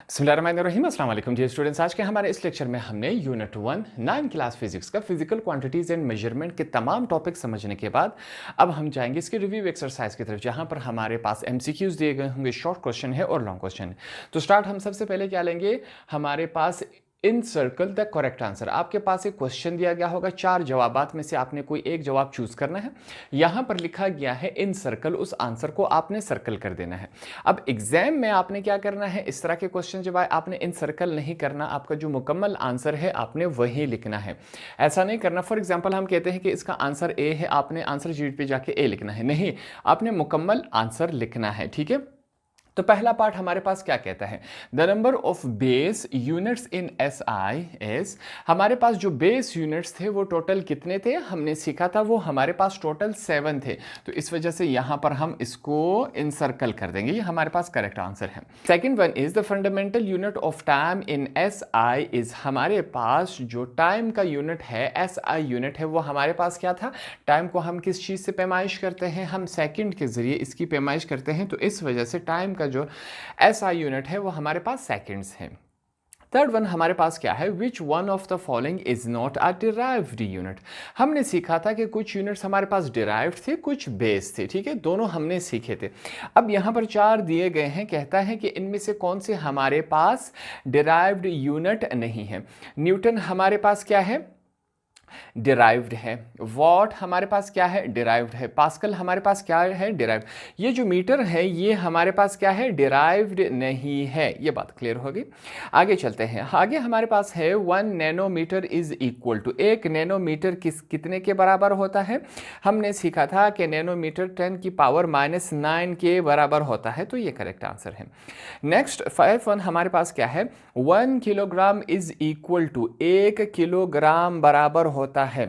बिस्मिल्लाहिर्रहमानिर्रहीम अस्सलाम वालेकुम डियर स्टूडेंट्स। आज के हमारे इस लेक्चर में हमने यूनिट 1 9 क्लास फिजिक्स का फिजिकल क्वांटिटीज एंड मेजरमेंट के तमाम टॉपिक समझने के बाद अब हम जाएंगे इसके रिव्यू एक्सरसाइज की तरफ, जहां पर हमारे पास एमसीक्यूज दिए गए होंगे, शॉर्ट क्वेश्चन है और लॉन्ग क्वेश्चन है। तो स्टार्ट हम सबसे पहले क्या लेंगे, हमारे पास इन सर्कल द करेक्ट आंसर। आपके पास एक क्वेश्चन दिया गया होगा, 4 जवाबात में से आपने कोई एक जवाब चूज करना है। यहां पर लिखा गया है इन सर्कल, उस आंसर को आपने सर्कल कर देना है। अब एग्जाम में आपने क्या करना है, इस तरह के क्वेश्चन जब आए आपने इन सर्कल नहीं करना, आपका जो मुकम्मल आंसर है आपने वही लिखना है, ऐसा नहीं करना। फॉर एग्जाम्पल हम कहते हैं कि इसका आंसर ए है, आपने आंसर शीट पे जाके ए लिखना है, नहीं, आपने मुकम्मल आंसर लिखना है। ठीक है, तो पहला पार्ट हमारे पास क्या कहता है, the number of base units in SI is. हमारे पास जो बेस यूनिट्स थे वो टोटल कितने थे, हमने सीखा था वो हमारे पास टोटल 7 थे। तो इस वजह से यहां पर हम इसको इनसर्कल कर देंगे, ये हमारे पास करेक्ट आंसर है। Second one is the fundamental unit of time in SI is. हमारे पास जो टाइम का यूनिट है, एसआई यूनिट है, वो हमारे पास क्या था, टाइम को हम किस चीज से पैमाइश करते हैं, हम सेकंड के जरिए इसकी पैमाइश करते हैं। तो इस वजह से टाइम का जो एसआई यूनिट है वो हमारे पास सेकंड्स है। थर्ड वन हमारे पास क्या है, which one of the following is not a derived unit. हमने सीखा था कि कुछ यूनिट्स हमारे पास डिराइव्ड थे, कुछ बेस थे। ठीक है, दोनों हमने सीखे थे। अब यहां पर 4 दिए गए हैं, कहता है कि इनमें से कौन से हमारे पास डिराइव्ड यूनिट नहीं है। न्यूटन हमारे पास क्या है, डिराइव्ड है। वॉट हमारे पास क्या है, डिराइव्ड है। पास्कल हमारे पास क्या है, डिराइव्ड। ये जो मीटर है ये हमारे पास क्या है, डिराइव्ड नहीं है। ये बात क्लियर होगी। आगे चलते हैं, आगे हमारे पास है 1 nanometre is equal to. 1 nanometre कितने के बराबर होता है, हमने सीखा था कि नैनोमीटर 10 की पावर -9 के बराबर होता है। तो ये करेक्ट आंसर है। नेक्स्ट 5 वन हमारे पास क्या है, 1 kilogram is equal to. 1 kilogram बराबर होता है,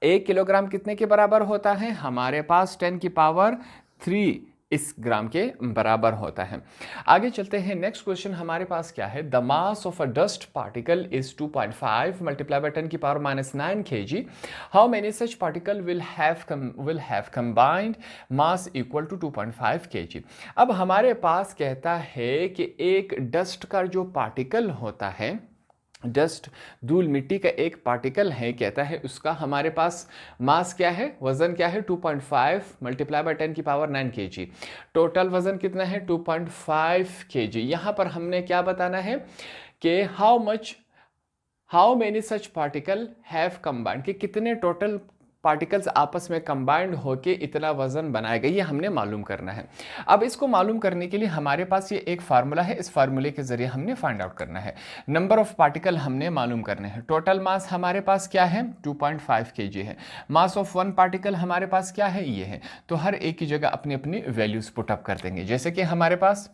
1 किलोग्राम कितने के बराबर होता है, हमारे पास 10 की पावर 3 इस ग्राम के बराबर होता है। आगे चलते हैं, नेक्स्ट क्वेश्चन हमारे पास क्या है, the mass of a dust particle is 2.5 multiply by 10 की power -9 kg। How many such particle will have combined mass equal to 2.5 kg। अब हमारे पास कहता है कि एक डस्ट का जो पार्टिकल होता है, डस्ट धूल मिट्टी का एक पार्टिकल है, कहता है उसका हमारे पास मास क्या है, वजन क्या है, 2.5 मल्टीप्लाई बाय 10 की पावर 9 kg। टोटल वजन कितना है, 2.5 kg। यहां पर हमने क्या बताना है कि how many such particle have combined, कि कितने टोटल पार्टिकल्स आपस में कंबाइंड होके इतना वजन बनाएगा, ये हमने मालूम करना है। अब इसको मालूम करने के लिए हमारे पास ये एक फार्मूला है, इस फार्मूले के जरिए हमने फाइंड आउट करना है। नंबर ऑफ पार्टिकल हमने मालूम करने हैं। टोटल मास हमारे पास क्या है, 2.5 kg है। मास ऑफ 1 पार्टिकल हमारे पास क्या है, ये है। तो हर एक की जगह अपनी अपनी वैल्यूज पुट अप कर देंगे। जैसे कि हमारे पास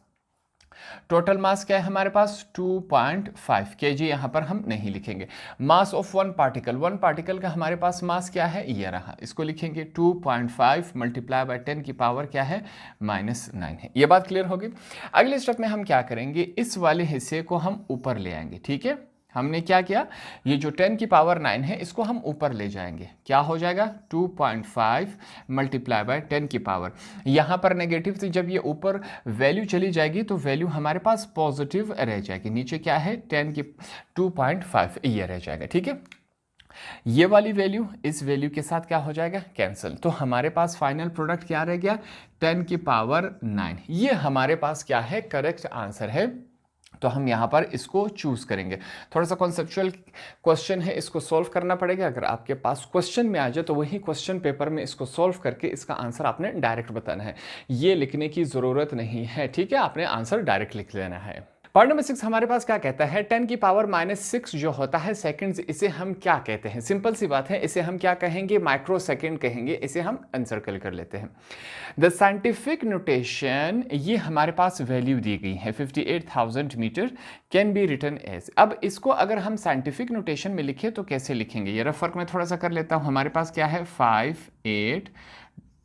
टोटल मास क्या है, हमारे पास 2.5 kg, यहां पर हम नहीं लिखेंगे। मास ऑफ 1 पार्टिकल का हमारे पास मास क्या है, ये रहा, इसको लिखेंगे 2.5 मल्टीप्लाई बाय 10 की पावर क्या है, -9 है। ये बात क्लियर होगी। अगले स्टेप में हम क्या करेंगे, इस वाले हिस्से को हम ऊपर ले आएंगे। ठीक है, हमने क्या किया, ये जो 10 की पावर 9 है इसको हम ऊपर ले जाएंगे, क्या हो जाएगा, 2.5 मल्टीप्लाई बाय 10 की पावर। यहां पर नेगेटिव से जब ये ऊपर वैल्यू चली जाएगी तो वैल्यू हमारे पास पॉजिटिव रह जाएगी। नीचे क्या है, 10 की 2.5 ये रह जाएगा। ठीक है, ये वाली वैल्यू इस वैल्यू के साथ क्या हो जाएगा, कैंसिल। तो हमारे पास फाइनल प्रोडक्ट क्या रह गया, 10 की पावर 9। ये हमारे पास क्या है, करेक्ट आंसर है। तो हम यहां पर इसको चूज करेंगे। थोड़ा सा कॉन्सेप्चुअल क्वेश्चन है, इसको सॉल्व करना पड़ेगा। अगर आपके पास क्वेश्चन में आ जाए तो वही क्वेश्चन पेपर में इसको सॉल्व करके इसका आंसर आपने डायरेक्ट बताना है, ये लिखने की जरूरत नहीं है। ठीक है, आपने आंसर डायरेक्ट लिख लेना है। पार्ट नंबर 6 हमारे पास क्या कहता है, 10 की पावर -6 जो होता है सेकंड्स, इसे हम क्या कहते हैं, सिंपल सी बात है, इसे हम क्या कहेंगे, माइक्रो सेकंड कहेंगे। इसे हम अनसर्कल कर लेते हैं। द साइंटिफिक नोटेशन, ये हमारे पास वैल्यू दी गई है 58,000 metre, can be written as. अब इसको अगर हम साइंटिफिक नोटेशन में लिखे तो कैसे लिखेंगे, ये रफ वर्क में थोड़ा सा कर लेता हूं। हमारे पास क्या है,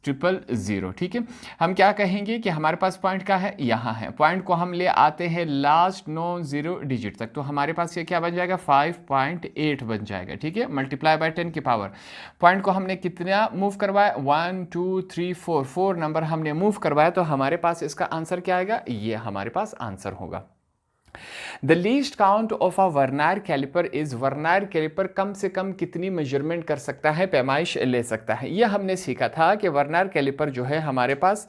58,000। ठीक है, हम क्या कहेंगे कि हमारे पास पॉइंट का है, यहाँ है, पॉइंट को हम ले आते हैं लास्ट 9 0 डिजिट तक। तो हमारे पास ये क्या बन जाएगा, 5.8 बन जाएगा। ठीक है, मल्टीप्लाई बाय 10 की पावर, पॉइंट को हमने कितना मूव करवाया, 1 2 3 4 नंबर हमने मूव करवाया। तो हमारे पास इसका आंसर क्या आएगा, ये हमारे पास आंसर होगा। The least count of a vernier caliper is, vernier caliper कम से कम कितनी मेजरमेंट कर सकता है, पैमाइश ले सकता है। यह हमने सीखा था कि वर्नायर कैलिपर जो है हमारे पास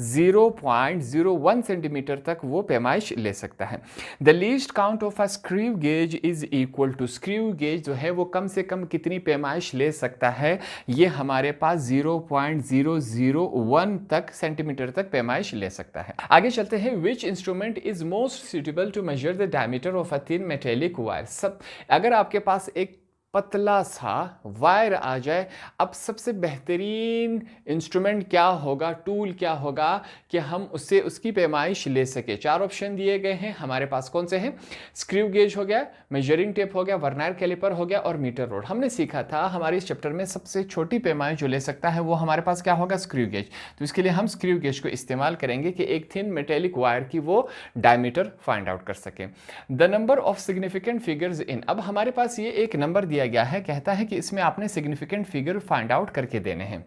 0.01 सेंटीमीटर तक वो पैमाइश ले सकता है। The least count of a screw gauge is equal to, screw gauge जो है वो कम से कम कितनी पैमाइश ले सकता है, ये हमारे पास 0.001 तक सेंटीमीटर तक पैमाइश ले सकता है। आगे चलते हैं, which instrument is most suitable to measure the diameter of a thin metallic wire. सब अगर आपके पास एक पतला सा वायर आ जाए, अब सबसे बेहतरीन इंस्ट्रूमेंट क्या होगा, टूल क्या होगा कि हम उससे उसकी पैमाइश ले सके। चार ऑप्शन दिए गए हैं हमारे पास, कौन से हैं? स्क्रू गेज हो गया, मेजरिंग टेप हो गया, वर्नायर कैलिपर हो गया और मीटर रोड। हमने सीखा था हमारे इस चैप्टर में सबसे छोटी पैमाइश जो ले सकता है वो हमारे पास क्या होगा? Screw gauge. तो इसके लिए हम स्क्रू गेज को इस्तेमाल करेंगे कि एक थिन मेटेलिक वायर की वो डायमीटर फाइंड आउट कर सके। The number of significant figures in, अब हमारे पास ये एक नंबर दिया गया है, कहता है कि इसमें आपने सिग्निफिकेंट फिगर फाइंड आउट करके देने हैं।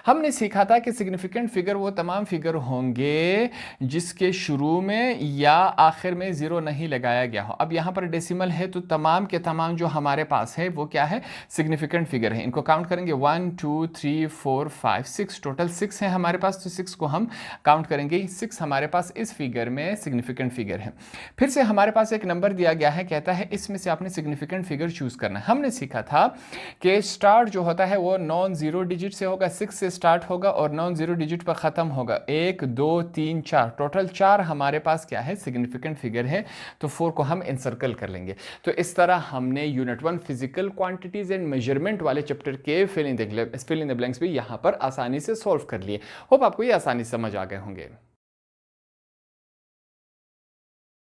हमने सीखा था कि सिग्निफिकेंट फिगर वो तमाम फिगर होंगे जिसके शुरू में या आखिर में जीरो नहीं लगाया गया हो। अब यहाँ पर डेसिमल है तो तमाम के तमाम जो हमारे पास है वो क्या है? सिग्निफिकेंट फिगर है। इनको काउंट करेंगे 1 2 3 4 5 6, टोटल 6 है हमारे पास, तो 6 को हम काउंट करेंगे। 6 हमारे पास इस फिगर में सिग्निफिकेंट फिगर है। फिर से हमारे पास एक नंबर दिया गया है, कहता है इसमें से आपने सिग्निफिकेंट फिगर चूज करना है। हमने सीखा था कि स्टार्ट जो होता है वो नॉन जीरो डिजिट से होगा, 6 से स्टार्ट होगा और नॉन जीरो डिजिट पर ख़त्म होगा। 1 2 3 4, टोटल 4 हमारे पास क्या है? सिग्निफिकेंट फिगर है। तो 4 को हम इनसर्कल कर लेंगे। तो इस तरह हमने unit 1 physical quantities and measurement वाले चैप्टर के फिल इन द ब्लैंक्स भी यहाँ पर आसानी से सॉल्व कर लिए। होप आपको ये आसानी समझ आ गए होंगे।